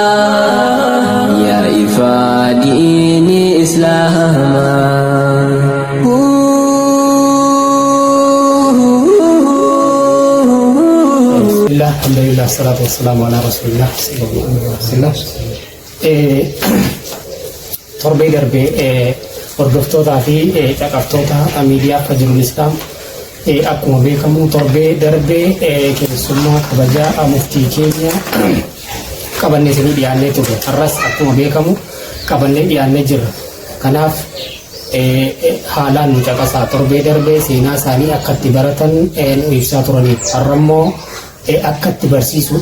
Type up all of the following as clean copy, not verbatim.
العلماء يا إفاديني إسلاما الحمد لله والصلاة والسلام على رسول الله صلى الله عليه وسلم. تربي دربي hordoftoota fi caqabtoota miidiyaa Fajrul Islaam akkuma beekamu torbee darbee keessummaa kabajaa muftii keenya qabannee isinii dhiyaannee turre. Har'as akkuma beekamu qabannee dhiyaannee jirra. Kanaaf haalaan nu caqasaa torbee darbee seenaa isaanii akka itti baratan nu ibsaa turaniif har'ammoo akka itti barsiisuu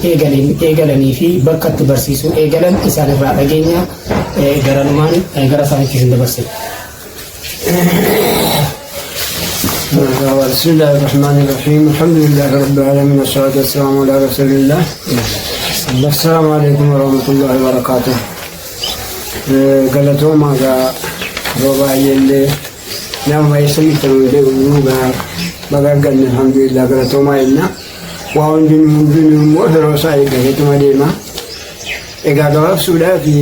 eegalanii fi bakka itti barsiisuu eegalan isaan irraa dhageenya garanumaan gara isaaniitti isin dabarsina. بسم الله الرحمن الرحيم الحمد لله رب العالمين والصلاة والسلام على رسول الله. السلام عليكم ورحمة الله وبركاته. قالتوا ما ربع يلي نعم يسمي تنوده ونوبا بقى الحمد لله قالتوا ما إلنا وهم جنون وحروا سعيد قالتوا ما ديما إذا قرأت سودا في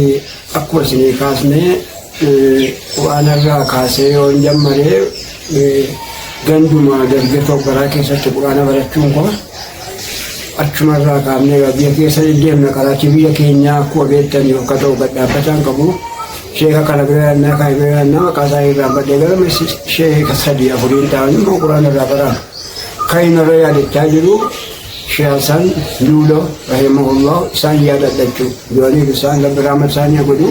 أقوى سنة كاسنة وأنا راكاسة ونجمره ganduma dargaggoo garaa keessatti quraana barachuun koo achumarraa kaafnee biyya keessa deemna karaachii biyya keenyaa akkuma beektan akka ta'u gadhaabbatan qabu sheeka kana biraannaa kan biraannaa maqaa isaa irraa badee gara sheeka 3-4 ta'an immoo quraana irraa baraan kan irra yaadachaa jiru sheesan duulo rahimahullah isaan yaadadhachuu du'anii isaan gabbiraama isaanii godhu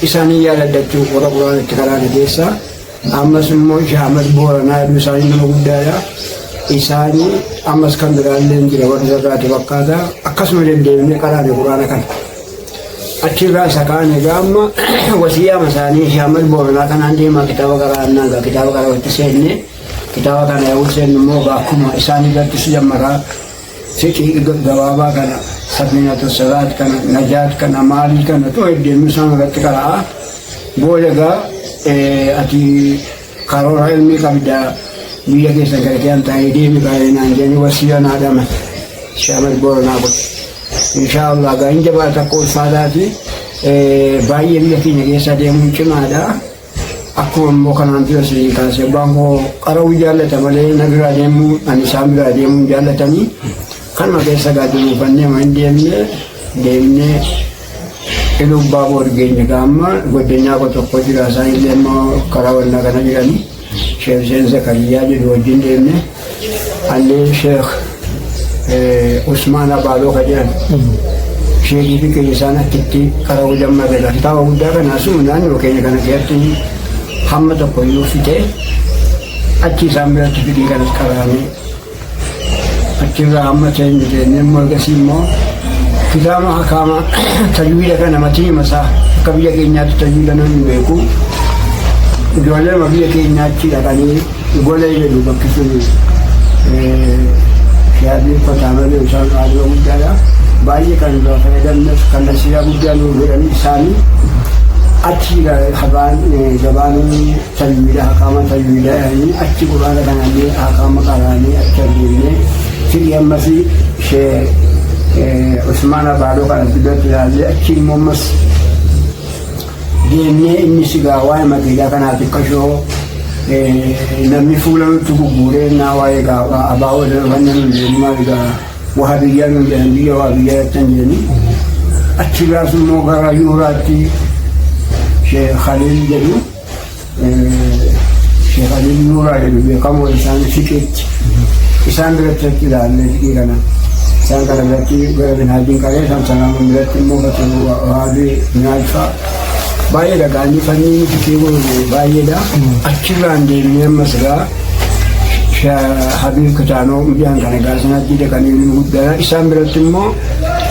isaanii yaadadhachuu warra quraanatti karaana keessaa ammas immoo Ahmad Booranaa isaanii nama guddaadha. Isaanii ammas kan biraallee jira warra irraati fakkaata. Akkasuma deddeebinee qaraane quraana kana. Achirraa isa kaan egaa amma wasiyyaama isaanii Ahmad Booranaa kanaan deemaa kitaaba qaraannaa kitaaba qaraatti seenne kitaaba kana yoo seennu immoo akkuma isaanii irrattis jammaraa fiqii gabaabaa kana Safinatu Salaat kana Najaat kana Maalii kana too deddeemnu isaan irratti qaraa booda ati karoora ilmi qabda biyya keessa galteen ta'ee deemi baay'inaan jenni wasiyyaa naadama Ahmad Booranaa godhe inshaallah gaa'in jabaa takka ulfaataati baay'ee biyya keenya keessa deemuun cimaadha akkuma immoo kanaan dura sirrii kaasee baangoo qarawuu jaallata malee na biraa deemuu ani isaan biraa deemuun jaallatanii kanuma keessa gaaddimuufannee ma hin deemnee iluu baaboo argeenya gaamma godinyaa ko tokko jira isaan illee immoo karaa wannaa kana jiranii sheekh Hussein Zakariyaa jedhu wajjin deemne allee sheekh Usmaan Abaaloo ka jedhan sheekii fi keenya isaan akkitti karaa jammarreedha kitaaba guddaa kanaasuu naannoo keenya kana keessatti hamma tokko iyyuu fite achi isaan biratti fidii kanas karaane achirraa hamma ta'in jenne immoo ergasii immoo kitaaba hakaama tajwiida kana matii masaa akka biyya keenyaatti tajwiida namni beeku ijoollee biyya keenyaatti dhaqanii gola jedhu bakki sun shaabii qotaamalee isaan raadiyoo guddaadha baay'ee kan irraa fayyadamnes kan nasiyaa guddaa nu godhanii isaanii achi gabaanii tajwiida hakaama tajwiida achi quraana kanallee hakaama qaraanii achi argine firii ammasii Usmaan Abaaloo kana biratti ilaalee achi immoo ammas deemnee inni sigaa waa'ee makiinaa kanaaf xiqqashoo namni fuula nutti gugguuree naa waa'ee abaa'oo wanna nu deemaa egaa wahabiyyaa nu jedhan biyya wahabiyyaa jettan jedhanii achirraas immoo gara yuuraatti Sheekh Khaliil jedhu Sheekh Khaliil Nuuraa jedhu beekamoo isaan fiqeetti isaan biratti achi ilaallee fiqee kana isaan kana biratti gara binaajiin qaree isaan sanaan biratti immoo batu wahabii binaajifa baay'ee dhagaanii fanniin fiqee baay'eedha achirraan deemnee ammas egaa Habiib Kitaanoo miidiyaan kana gaasanaatti dhaqanii guddaa isaan biratti immoo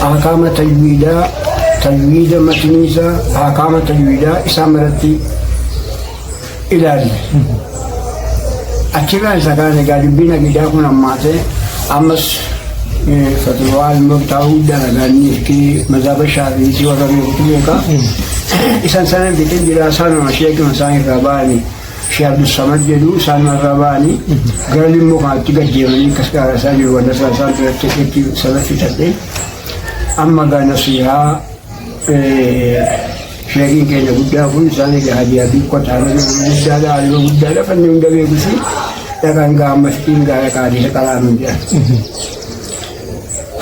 ahkaama tajwiida matniisa ahkaama tajwiidaa isaan biratti ilaalle achirraa isa kana egaa dubbiin agidaa kun ammaatee ammas fatwaa ilmooftaa'uu dalaganii fi mazhaaba shaafiitii warra beekutu beekaa isaan sana biqil jira isaanuma sheekima isaan irraa ba'anii Sheekh Abdulsamad jedhu isaan irraa ba'anii gara limmoo kanatti gad deemanii akkas gaarasaa jiru wanta isaan biratti sabatti ta'ee amma gana siyaa sheekiin keenya guddaa kun isaanii hadiyaa fi qotaana guddaadha halluu guddaadha fanni hunda beekusi dhaqan gaa masqiin gaa qaadii qalaamin jedha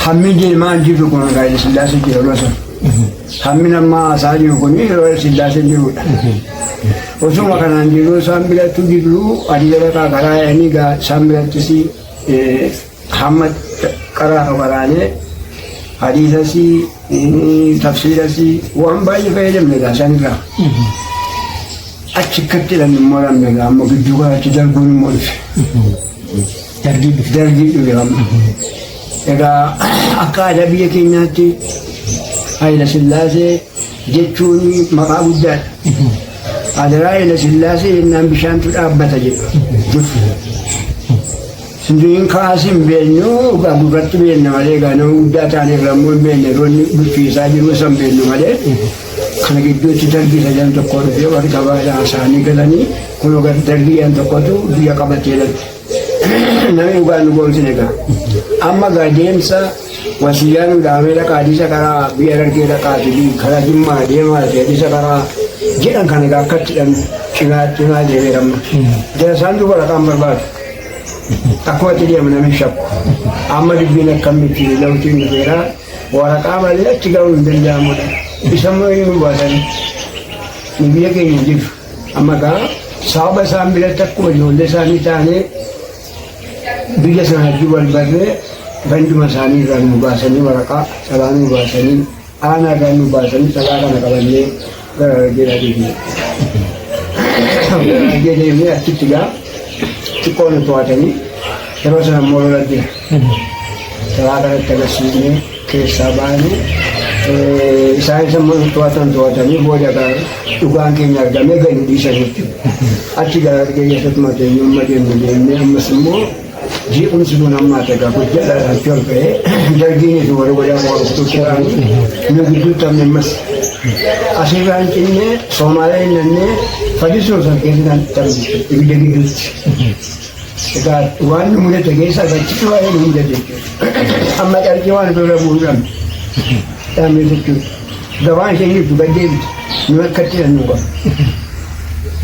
hammi deemaan jiru kun gaa'ela sillaasee jira losa hammi nammaa haasaa jiru kun yeroo sillaasee jirudha osuma kanaan jiru isaan biratti jiru adii dhaqaa karaa yaanii gaa isaan birattis hamma karaa waraanee hadiisasi tafsiirasi waan baay'ee fayyadamne gaa sanirraa achi kattiidhaan immoo ramne gaa amma gidduu kanaatti darbuun immoo dhufe darbii dhufe amma egaa akka aadaa biyya keenyaatti Haayila Sillaasee jechuun maqaa guddaadha adaraa Haayila Sillaasee jennaan bishaantu dhaabbata jedhu Sinduin kaasin beelnu gurratti beelna malee gaa nama guddaa taane irrammoo hin beelne roonni bulchiisaa jiru san beelnu malee kana gidduutti darbii sajan tokko dhufee warri gabaadhaa isaanii galanii kun darbiidhaan tokkotu biyya qabatee namni dhugaan nu boonsine gaa amma gaa deemsa wasiyyaa nu dhaamee dhaqaa hadiisa karaa biyya dargee dhaqaati karaa jimmaa deemaa hadiisa karaa jedhan kana gaa akkattiidhaan cinaa deemee ramma jala isaan duuba dhaqaan barbaadu akkuma itti deemu namni shakku amma dubbiin akkamitti lawtiin dhufeeraa waraqaa malee achi ga'uu hin danda'amudha isa immoo inni nu baasanii nu biyya keenya jiru amma gaa sababa isaan biratti akkuma ijoollee isaanii taanee biyya sanatti wal barree banduma isaanii irraa nu baasanii waraqaa salaa nu baasanii aanaa irraa nu baasanii salaa kana qabannee gara argeedhaa deemnee argee deemnee achitti gaa xiqqoo nu to'atanii yeroo sana immoo lola jira salaa kanatti agarsiisnee keessaa baanee isaanis immoo nu to'atanii booda dhugaan keenya argamee gadi dhiisanitti achi gara argee keessatti mateenyummaa deemnee ammas immoo jeequmsi kun ammaa ta'e hojjedhaa irratti ol ka'ee dargiinis warri godhaa qoratutti ta'anii nu gidduutti amne ammas asirraan cinnee Soomaalee innannee fadisoo san keessatti taphatu ibidda gidduutti. Egaa waan nu mudate keessaa achitti waa'ee nu mudate jechuudha. Amma carqii waan bira bu'uudhaan dhaabee jechuudha. Gabaan ishee jirtu gaddeebiti nu akkatti nu qaba.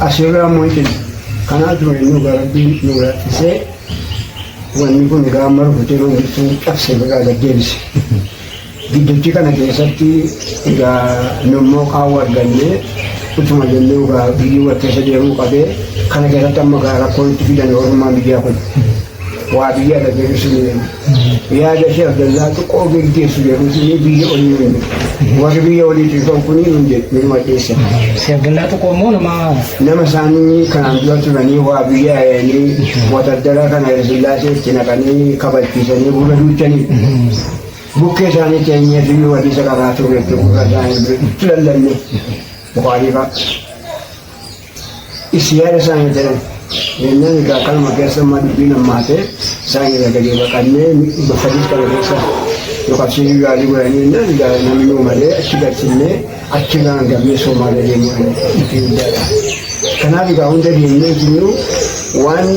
Asirraa immoo hin kanaaf ture nu garabbiin nu raffisee wanni kun gaama rukutee wanti cabsee biraa gaddeebise. Gidduutti kana keessatti egaa nu immoo qaawwa argannee utuma jennee egaa biyyuu keessa deemuu qabee kana keessatti amma gaa rakkoon itti fidan ormaa biyyaa kun waa biyya dhaggeessu sun yaada ishee abdallaa xiqqoo geggeessu jedhu sun biyya olii hin warri biyya olii xiqqoo kun hin jedhu maddeessa. Abdallaa xiqqoo immoo nama isaanii kanaan dura turanii waa biyya yaa'anii wataddara kana Sillaasee itti naqanii kabachiisanii gurra duuchanii bukkee isaanii keenyee biyya walii isa qaraa ture gurra isaanii itti lallanne bukaariifaa. Isiyaada isaanii jedhan jennaan egaa kanuma keessa amma dubbiin ammaatee isaan irra gadi baqannee fadis kana keessa yookaan yaalii godhanii jennaan egaa namni malee achi galchinnee achi irraan gabee Soomaalee deemuu itti guddaadha. Kanaaf egaa hunda deemnee jiru waan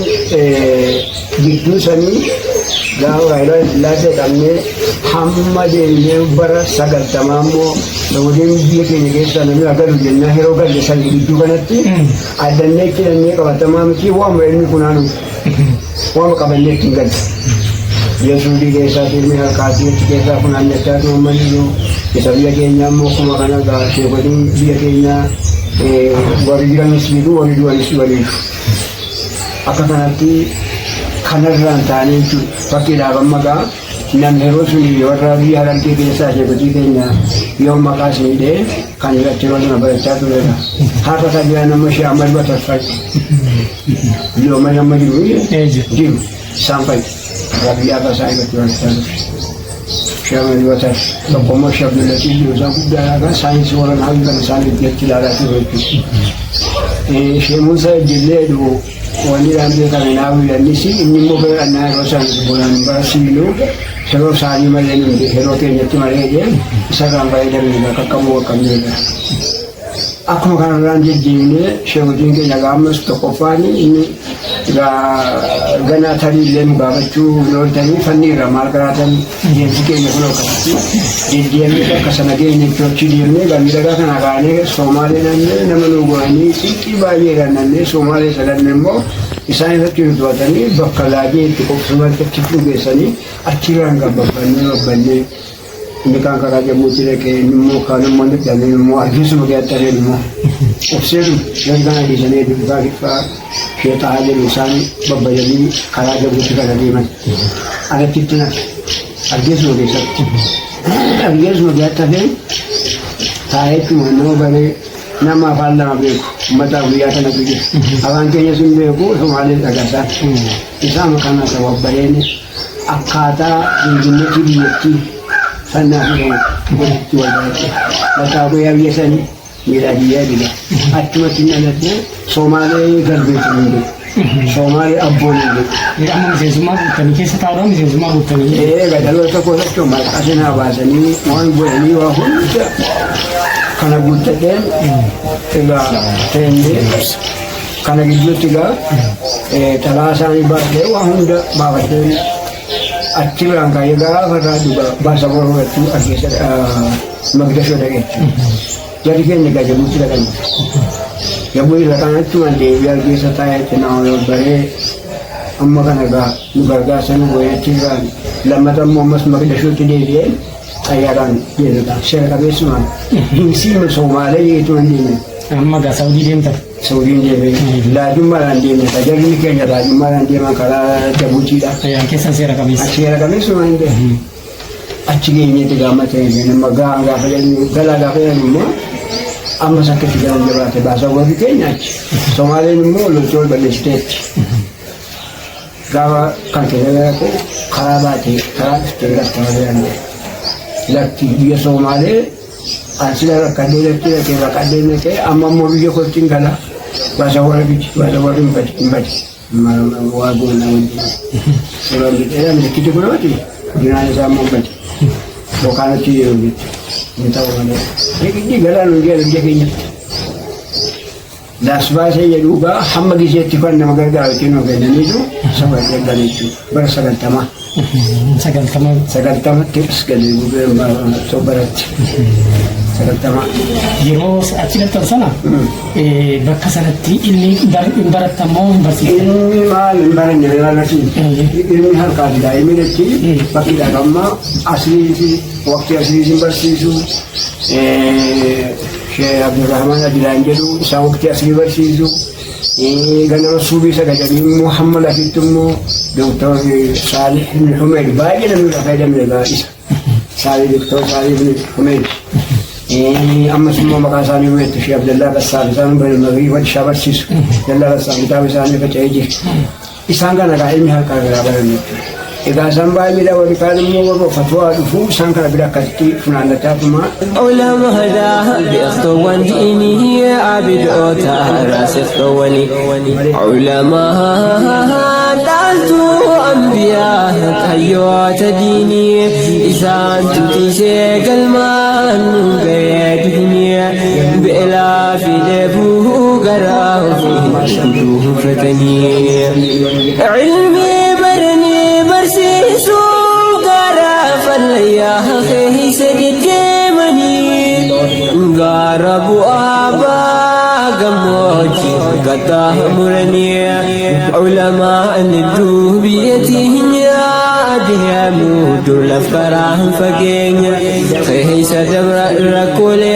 gidduu sanii gaafa Haayila Sillaasee qabnee hamma deemnee bara 90 immoo namoonni biyya keenya keessaa namni agaru jennaa yeroo galle san gidduu kanatti addannee itti dannee qabatamaa miti waama inni kunaanu waama qabannee ittiin galle. Yesuudii keessaa filmi harkaatii achi keessaa funaannachaa tuummanni jiru isa biyya keenyaa immoo akkuma kana sheekotiin biyya keenyaa warri jiranis jiru warri du'anis waliif akka kanatti kanarraan taanee jechuudha fakkiidhaaf amma gaa namni yeroo suni warra biyya harargee keessaa sheekotii keenya yoo maqaa siidhee kan irratti yeroo sana barachaa turedha. Harka isaa jiraan amma ishee amma dibata yoo amma jiru isaan fa'i biyya akka isaa irratti barachaa ture. Ishee amma dibata tokko immoo ishee abdullatii jiru isaan guddaa saayinsii warra naannoo kan isaan itti ilaalaa ture jechuudha. Ishee Muusaa ijoollee dhufu wanni daandii kana naafu jedhanis inni immoo bara annaa yeroo isaan bulaan bara sibiiluu yeroo isaanii malee nuti yeroo keenyatti malee jeen isarraan fayyadamne qaqqabuu qaqqabneedha. Akkuma kanarraan jejjeemnee sheekotiin keenya gaammas tokkoffaan inni ganaa tarii nu gaafachuu looltanii fanni irraa maal garaatan deemsi keenya kun akkasitti deddeemee akka sana geenye itti deemnee miidhagaa kana kaanee Soomaalee nannee nama nu go'anii xiqqii baay'ee gannannee Soomaalee saganne immoo isaan irratti nu to'atanii bakka laagee itti qopsumatti achitti geessanii achirraan gabbannee inni kan karaa jabuutti dhaqee immoo kaan immoo inni dhalli immoo argiisuma geettareen immoo obseetu gangaa dhiisanii dubbaa kifaa sheetaa jedhu isaan babbayanii karaa jabuutti kana deeman alatti itti naqe argiisuma keessatti argiisuma geettareen taa'eettuma nama baree nama afaan lama beeku uummataa guyyaa kanatu jira afaan keenyas hin beeku Somaaleen dhagasaa isaan kana sababbaleen akkaataa dindigneetii biyyattii sanaa fi walitti wal-galee lataa guyyaa biyya sanii miidhagiyyaa dila achumatti dhalatee Somaalee garbeetu hin jiru Somaalee abboon hin jiru. Amma miseensummaa guuttanii keessa taa'uudhaan miseensummaa guuttanii. Gadaloo tokko tokko maqaasinaa baasanii waan godhanii waa hunda kana guuttadheen egaa teendee kana gidduutti egaa talaa isaanii baasee waa hunda baafatee achirraan kaayee gaafa dhugaa baasa boorootti argeessa magdashoo dhageetti. Jarri keenya egaa jabuutti dhaqanne. Jabuu irra kanatti waan deebi'ee argeessa taa'etti nama baree amma kana egaa nu gargaarsan goyeetti irraan lammata immoo ammas magdashootti deebi'ee xayyaaraan jedhudha. Seera qabeessumaan hin siima Somaalee jeetu hin deemne. Amma egaa Saawudii deemtan. Saawudiin deemee laajummaadhaan deemne tajaajilli keenya laajummaadhaan deeman karaa jabuutiidha. Keessan seera qabeessa. Seera qabeessumaan hin deemne. Achi geenyeetti gaammatee nama gaafa jedhu galaa gaafa jedhu immoo ammas akkatti galan jabaate baasaa warri keenya achi. Somaaleen immoo loltoota balleessiteetti. Gaafa kan keessa karaa baatee karaa dhuftee gastamaree lakki biyya Somaalee asila rakkadee latti dhaqee rakkadee naqee amma immoo biyya kottiin gala baasa warra hin badi waa goona wajjin suuraan bidheedha milikkiti kunamati dinaan isaa immoo badi bokkaanatti yeroo jetti ni ta'u malee riqichi galaan hundee biyya keenyatti laas baasee jedhuugaa hamma giseetti kan nama gargaaru ittiin hojjetaniitu saba eeggan jechuudha bara 90. Sagaltamatti as galee sobbaratti. Sagaltama. Yeroo achi galtan sana bakka sanatti inni hin barattamoo hin barsiisan. Inni maal hin baranne ilaalati. Inni harkaati daa'imni jechi bakkiidha amma asii waqtii asii hin barsiisu. Sheekh Abdurrahman Adilaan jedhu isaan waqtii asii barsiisu. Ganama suubii sagadanii Muhammad Afitti immoo Dr. Salih bin Humeid baay'ee namni irraa fayyadamne egaa isa. Dr. Salih bin Humeid. Ammas immoo maqaa isaanii beektu Sheekh Abdallaa Qassaab isaan barmarii wadishaa barsiisu. Abdallaa Qassaab kitaaba isaanii faca'ee jira. Isaan kana egaa ilmi harkaa garaa baranne jechuudha. Egaa isaan baay'ee miidhaa warri kaan immoo warra fatwaa dhufuu isaan kana bira akkasitti funaannataatuma. علماء بأخطوان ديني عبد أوتار سخواني علماء دعتوا أنبياء كيوت ديني إذا أنتم تشيك المان قيدني بإلا في لبوه قراه فيه فتني علمي برني برسيسو قراه فليا خيه سجد Garabu aba gamoji kata murania ulama andu biyatinya dia mudur lafkarah fagenya khaysa dabra rakule